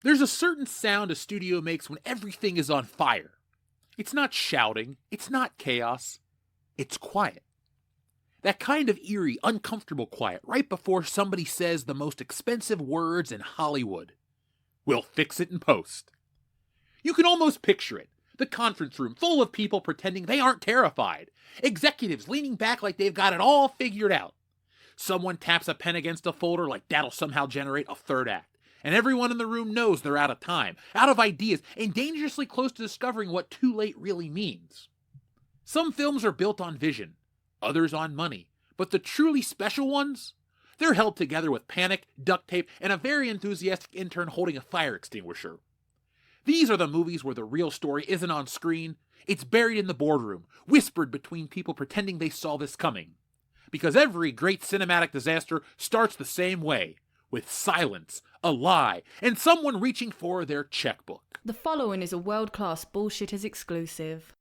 There's a certain sound a studio makes when everything is on fire. It's not shouting, it's not chaos, it's quiet. That kind of eerie, uncomfortable quiet right before somebody says the most expensive words in Hollywood. We'll fix it in post. You can almost picture it. The conference room full of people pretending they aren't terrified. Executives leaning back like they've got it all figured out. Someone taps a pen against a folder like that'll somehow generate a third act. And everyone in the room knows they're out of time, out of ideas, and dangerously close to discovering what too late really means. Some films are built on vision, others on money, but the truly special ones, they're held together with panic, duct tape, and a very enthusiastic intern holding a fire extinguisher. These are the movies where the real story isn't on screen, it's buried in the boardroom, whispered between people pretending they saw this coming. Because every great cinematic disaster starts the same way, with silence, a lie, and someone reaching for their checkbook. The following is a world-class Bullshitters exclusive.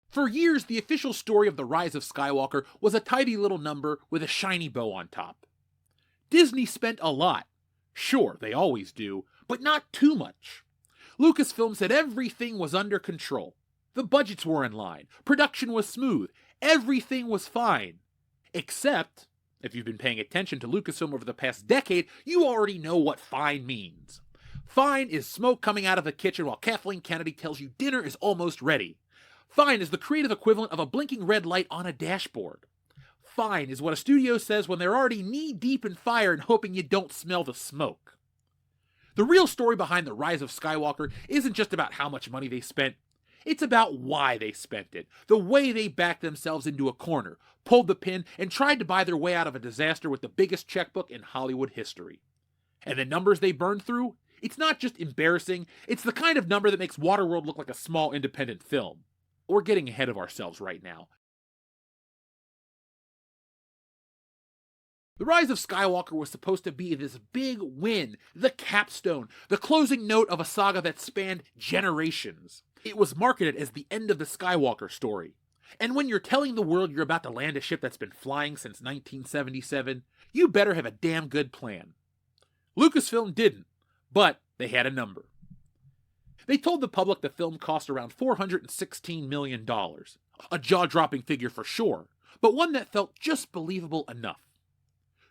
For years, the official story of the rise of Skywalker was a tidy little number with a shiny bow on top. Disney spent a lot. Sure, they always do, but not too much. Lucasfilm said everything was under control. The budgets were in line, production was smooth, everything was fine. Except, if you've been paying attention to Lucasfilm over the past decade, you already know what fine means. Fine is smoke coming out of the kitchen while Kathleen Kennedy tells you dinner is almost ready. Fine is the creative equivalent of a blinking red light on a dashboard. Fine is what a studio says when they're already knee-deep in fire and hoping you don't smell the smoke. The real story behind the rise of Skywalker isn't just about how much money they spent. It's about why they spent it, the way they backed themselves into a corner, pulled the pin, and tried to buy their way out of a disaster with the biggest checkbook in Hollywood history. And the numbers they burned through? It's not just embarrassing, it's the kind of number that makes Waterworld look like a small independent film. We're getting ahead of ourselves right now. The Rise of Skywalker was supposed to be this big win, the capstone, the closing note of a saga that spanned generations. It was marketed as the end of the Skywalker story. And when you're telling the world you're about to land a ship that's been flying since 1977, you better have a damn good plan. Lucasfilm didn't, but they had a number. They told the public the film cost around $416 million. A jaw-dropping figure for sure, but one that felt just believable enough.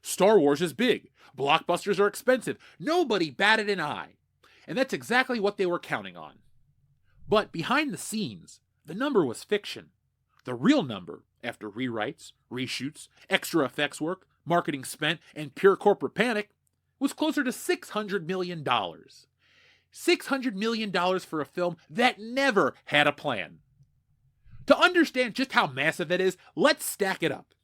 Star Wars is big. Blockbusters are expensive. Nobody batted an eye. And that's exactly what they were counting on. But behind the scenes, the number was fiction. The real number, after rewrites, reshoots, extra effects work, marketing spent, and pure corporate panic, was closer to $600 million. $600 million for a film that never had a plan. To understand just how massive that is, let's stack it up.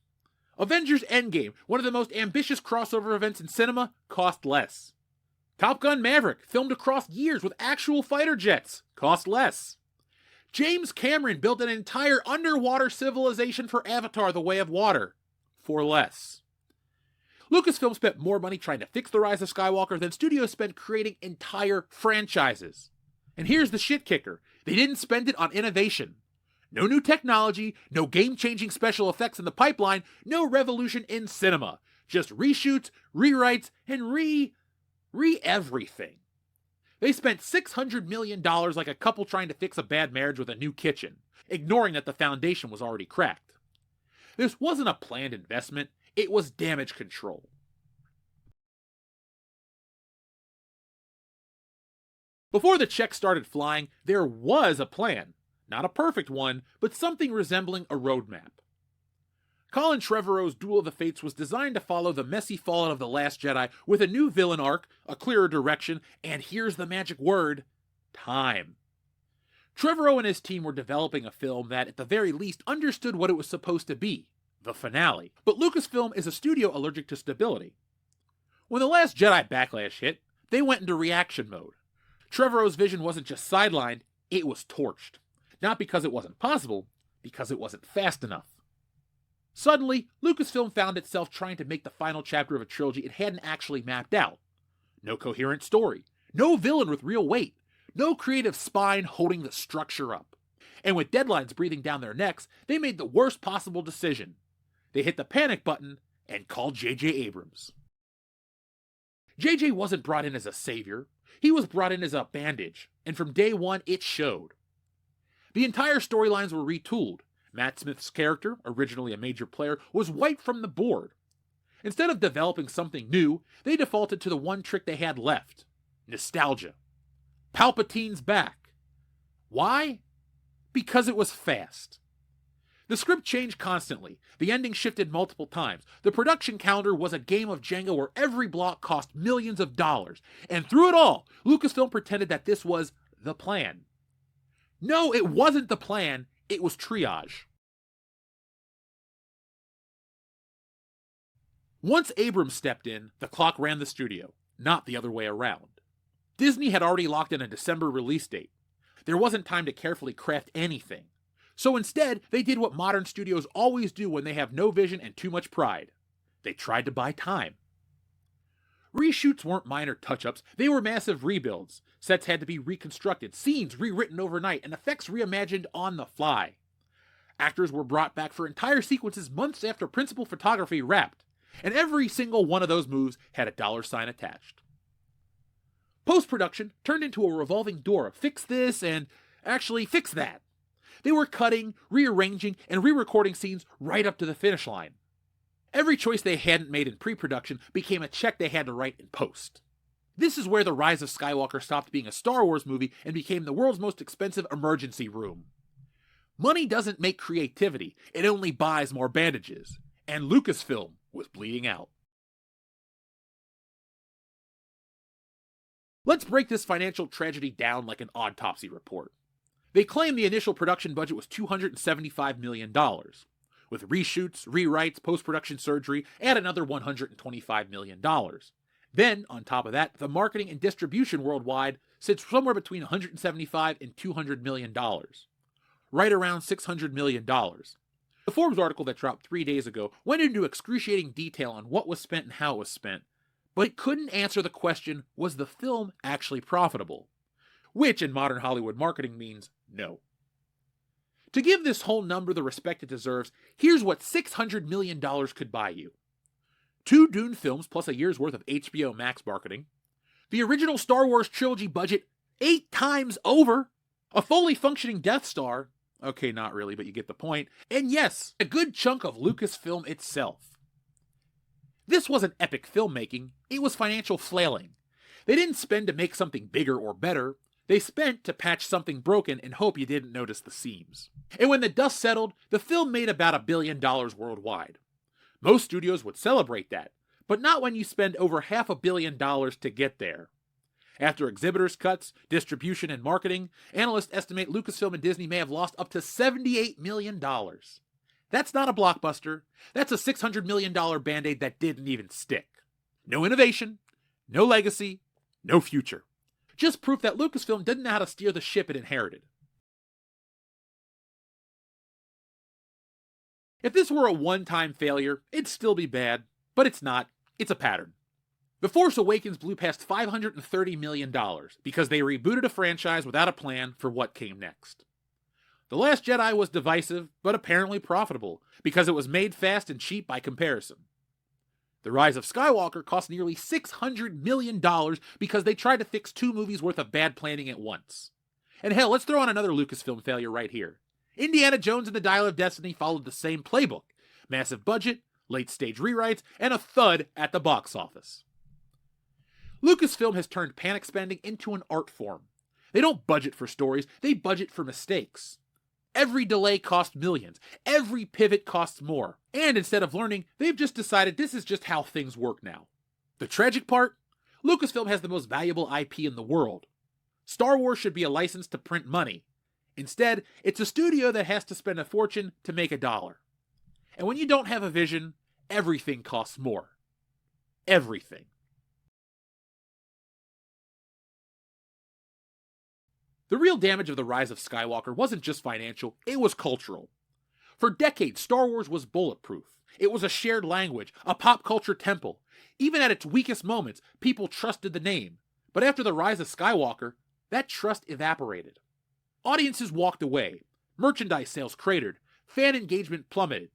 Avengers Endgame, one of the most ambitious crossover events in cinema, cost less. Top Gun Maverick, filmed across years with actual fighter jets, cost less. James Cameron built an entire underwater civilization for Avatar: The Way of Water, for less. Lucasfilm spent more money trying to fix the Rise of Skywalker than studios spent creating entire franchises. And here's the shit kicker. They didn't spend it on innovation. No new technology, no game-changing special effects in the pipeline, no revolution in cinema. Just reshoots, rewrites, and everything. They spent $600 million like a couple trying to fix a bad marriage with a new kitchen, ignoring that the foundation was already cracked. This wasn't a planned investment. It was damage control. Before the checks started flying, there was a plan. Not a perfect one, but something resembling a roadmap. Colin Trevorrow's Duel of the Fates was designed to follow the messy fallout of The Last Jedi with a new villain arc, a clearer direction, and here's the magic word, time. Trevorrow and his team were developing a film that, at the very least, understood what it was supposed to be. The finale. But Lucasfilm is a studio allergic to stability. When The Last Jedi backlash hit, they went into reaction mode. Trevorrow's vision wasn't just sidelined, it was torched. Not because it wasn't possible, because it wasn't fast enough. Suddenly, Lucasfilm found itself trying to make the final chapter of a trilogy it hadn't actually mapped out. No coherent story, no villain with real weight, no creative spine holding the structure up. And with deadlines breathing down their necks, they made the worst possible decision. They hit the panic button and called J.J. Abrams. J.J. wasn't brought in as a savior. He was brought in as a bandage, and from day one, it showed. The entire storylines were retooled. Matt Smith's character, originally a major player, was wiped from the board. Instead of developing something new, they defaulted to the one trick they had left: nostalgia. Palpatine's back. Why? Because it was fast. The script changed constantly. The ending shifted multiple times. The production calendar was a game of Jenga where every block cost millions of dollars. And through it all, Lucasfilm pretended that this was the plan. No, it wasn't the plan. It was triage. Once Abrams stepped in, the clock ran the studio, not the other way around. Disney had already locked in a December release date. There wasn't time to carefully craft anything. So instead, they did what modern studios always do when they have no vision and too much pride. They tried to buy time. Reshoots weren't minor touch-ups, they were massive rebuilds. Sets had to be reconstructed, scenes rewritten overnight, and effects reimagined on the fly. Actors were brought back for entire sequences months after principal photography wrapped, and every single one of those moves had a $sign attached. Post-production turned into a revolving door of fix this and actually fix that. They were cutting, rearranging, and re-recording scenes right up to the finish line. Every choice they hadn't made in pre-production became a check they had to write in post. This is where The Rise of Skywalker stopped being a Star Wars movie and became the world's most expensive emergency room. Money doesn't make creativity, it only buys more bandages. And Lucasfilm was bleeding out. Let's break this financial tragedy down like an autopsy report. They claim the initial production budget was $275 million. With reshoots, rewrites, post-production surgery, add another $125 million. Then, on top of that, the marketing and distribution worldwide sits somewhere between $175 and $200 million. Right around $600 million. The Forbes article that dropped 3 days ago went into excruciating detail on what was spent and how it was spent, but it couldn't answer the question, was the film actually profitable? Which in modern Hollywood marketing means no. To give this whole number the respect it deserves, here's what $600 million could buy you. 2 Dune films plus a year's worth of HBO Max marketing, the original Star Wars trilogy budget 8 times over, a fully functioning Death Star, okay, not really, but you get the point, and yes, a good chunk of Lucasfilm itself. This wasn't epic filmmaking, it was financial flailing. They didn't spend to make something bigger or better, they spent to patch something broken and hope you didn't notice the seams. And when the dust settled, the film made about $1 billion worldwide. Most studios would celebrate that, but not when you spend over $500 million to get there. After exhibitors' cuts, distribution, and marketing, analysts estimate Lucasfilm and Disney may have lost up to $78 million. That's not a blockbuster. That's a $600 million Band-Aid that didn't even stick. No innovation, no legacy, no future. Just proof that Lucasfilm didn't know how to steer the ship it inherited. If this were a one-time failure, it'd still be bad, but it's not. It's a pattern. The Force Awakens blew past $530 million because they rebooted a franchise without a plan for what came next. The Last Jedi was divisive, but apparently profitable, because it was made fast and cheap by comparison. The Rise of Skywalker cost nearly $600 million because they tried to fix 2 movies worth of bad planning at once. And hell, let's throw on another Lucasfilm failure right here. Indiana Jones and the Dial of Destiny followed the same playbook. Massive budget, late-stage rewrites, and a thud at the box office. Lucasfilm has turned panic spending into an art form. They don't budget for stories, they budget for mistakes. Every delay costs millions. Every pivot costs more. And instead of learning, they've just decided this is just how things work now. The tragic part? Lucasfilm has the most valuable IP in the world. Star Wars should be a license to print money. Instead, it's a studio that has to spend a fortune to make $1. And when you don't have a vision, everything costs more. Everything. The real damage of The Rise of Skywalker wasn't just financial, it was cultural. For decades, Star Wars was bulletproof. It was a shared language, a pop culture temple. Even at its weakest moments, people trusted the name. But after The Rise of Skywalker, that trust evaporated. Audiences walked away. Merchandise sales cratered. Fan engagement plummeted.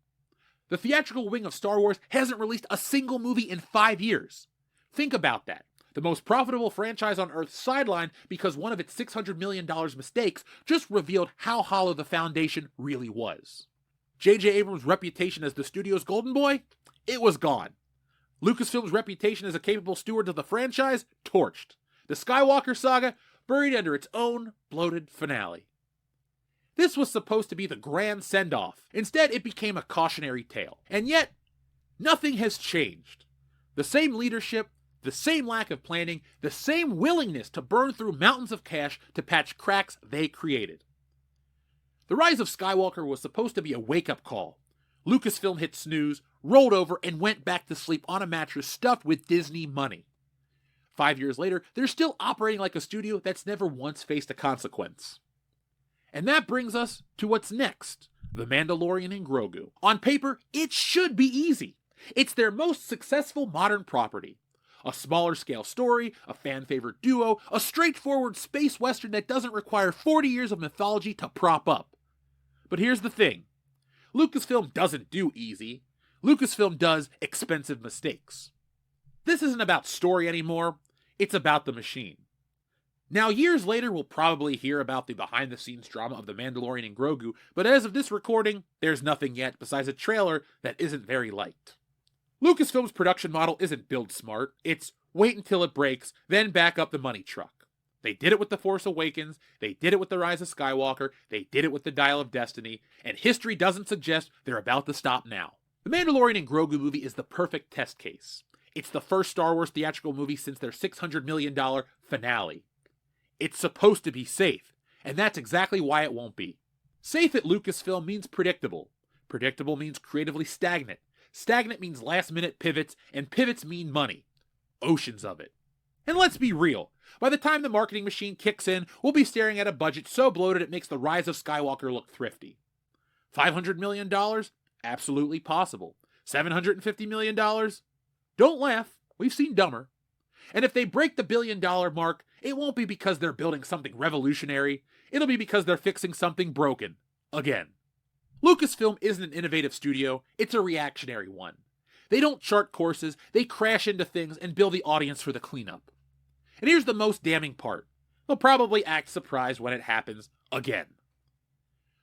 The theatrical wing of Star Wars hasn't released a single movie in 5 years. Think about that. The most profitable franchise on Earth sidelined because one of its $600 million mistakes just revealed how hollow the foundation really was. J.J. Abrams' reputation as the studio's golden boy? It was gone. Lucasfilm's reputation as a capable steward of the franchise? Torched. The Skywalker saga? Buried under its own bloated finale. This was supposed to be the grand send-off. Instead, it became a cautionary tale. And yet, nothing has changed. The same leadership, the same lack of planning, the same willingness to burn through mountains of cash to patch cracks they created. The Rise of Skywalker was supposed to be a wake-up call. Lucasfilm hit snooze, rolled over, and went back to sleep on a mattress stuffed with Disney money. 5 years later, they're still operating like a studio that's never once faced a consequence. And that brings us to what's next, The Mandalorian and Grogu. On paper, it should be easy. It's their most successful modern property. A smaller scale story, a fan-favorite duo, a straightforward space western that doesn't require 40 years of mythology to prop up. But here's the thing. Lucasfilm doesn't do easy. Lucasfilm does expensive mistakes. This isn't about story anymore, it's about the machine. Now, years later, we'll probably hear about the behind-the-scenes drama of The Mandalorian and Grogu, but as of this recording, there's nothing yet besides a trailer that isn't very liked. Lucasfilm's production model isn't build smart, it's wait until it breaks, then back up the money truck. They did it with The Force Awakens, they did it with The Rise of Skywalker, they did it with The Dial of Destiny, and history doesn't suggest they're about to stop now. The Mandalorian and Grogu movie is the perfect test case. It's the first Star Wars theatrical movie since their $600 million finale. It's supposed to be safe, and that's exactly why it won't be. Safe at Lucasfilm means predictable. Predictable means creatively stagnant. Stagnant means last-minute pivots, and pivots mean money. Oceans of it. And let's be real. By the time the marketing machine kicks in, we'll be staring at a budget so bloated it makes The Rise of Skywalker look thrifty. $500 million? Absolutely possible. $750 million? Don't laugh. We've seen dumber. And if they break the billion-dollar mark, it won't be because they're building something revolutionary. It'll be because they're fixing something broken. Again. Lucasfilm isn't an innovative studio, it's a reactionary one. They don't chart courses, they crash into things and bill the audience for the cleanup. And here's the most damning part. They'll probably act surprised when it happens again.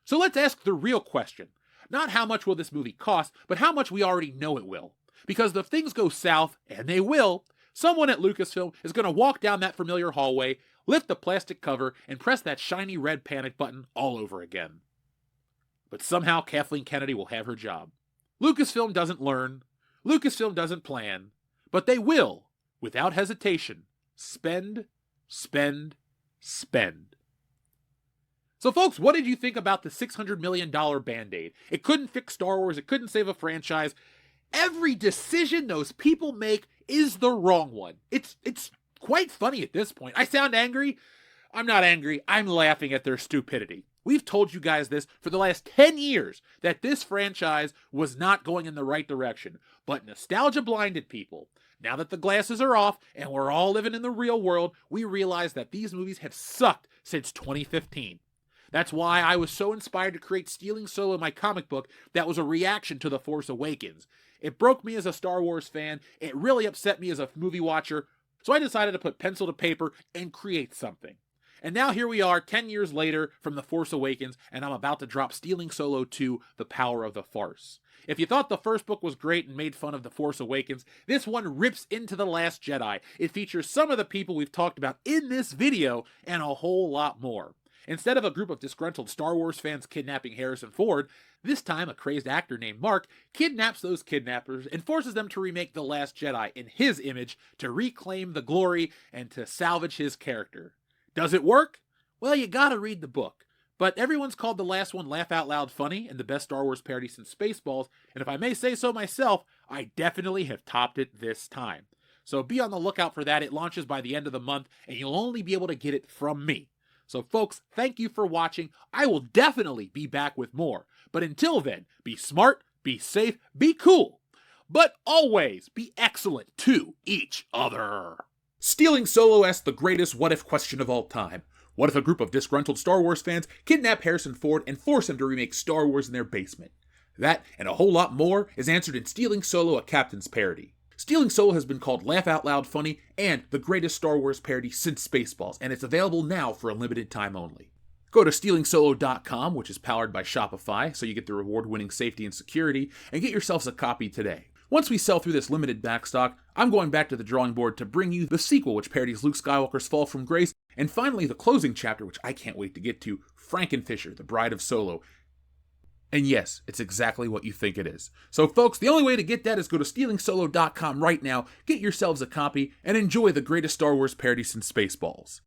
So let's ask the real question. Not how much will this movie cost, but how much we already know it will. Because if things go south, and they will, someone at Lucasfilm is going to walk down that familiar hallway, lift the plastic cover, and press that shiny red panic button all over again. But somehow Kathleen Kennedy will have her job. Lucasfilm doesn't learn, Lucasfilm doesn't plan, but they will, without hesitation, spend, spend, spend. So folks, what did you think about the $600 million Band-Aid? It couldn't fix Star Wars, it couldn't save a franchise. Every decision those people make is the wrong one. It's quite funny at this point. I sound angry. I'm not angry. I'm laughing at their stupidity. We've told you guys this for the last 10 years, that this franchise was not going in the right direction. But nostalgia blinded people. Now that the glasses are off and we're all living in the real world, we realize that these movies have sucked since 2015. That's why I was so inspired to create Stealing Solo, my comic book that was a reaction to The Force Awakens. It broke me as a Star Wars fan, it really upset me as a movie watcher, so I decided to put pencil to paper and create something. And now here we are, 10 years later from The Force Awakens, and I'm about to drop Stealing Solo 2, The Power of the Farce. If you thought the first book was great and made fun of The Force Awakens, this one rips into The Last Jedi. It features some of the people we've talked about in this video, and a whole lot more. Instead of a group of disgruntled Star Wars fans kidnapping Harrison Ford, this time a crazed actor named Mark kidnaps those kidnappers and forces them to remake The Last Jedi in his image to reclaim the glory and to salvage his character. Does it work? Well, you gotta read the book. But everyone's called the last one Laugh Out Loud funny and the best Star Wars parody since Spaceballs, and if I may say so myself, I definitely have topped it this time. So be on the lookout for that. It launches by the end of the month, and you'll only be able to get it from me. So folks, thank you for watching. I will definitely be back with more. But until then, be smart, be safe, be cool. But always be excellent to each other. Stealing Solo asks the greatest what-if question of all time. What if a group of disgruntled Star Wars fans kidnap Harrison Ford and force him to remake Star Wars in their basement? That, and a whole lot more, is answered in Stealing Solo, a Captain's Parody. Stealing Solo has been called laugh out loud funny and the greatest Star Wars parody since Spaceballs, and it's available now for a limited time only. Go to stealingsolo.com, which is powered by Shopify, so you get the reward-winning safety and security, and get yourselves a copy today. Once we sell through this limited backstock, I'm going back to the drawing board to bring you the sequel, which parodies Luke Skywalker's fall from grace, and finally the closing chapter, which I can't wait to get to, Frankenfisher, the Bride of Solo. And yes, it's exactly what you think it is. So folks, the only way to get that is go to stealingsolo.com right now, get yourselves a copy, and enjoy the greatest Star Wars parody since Spaceballs.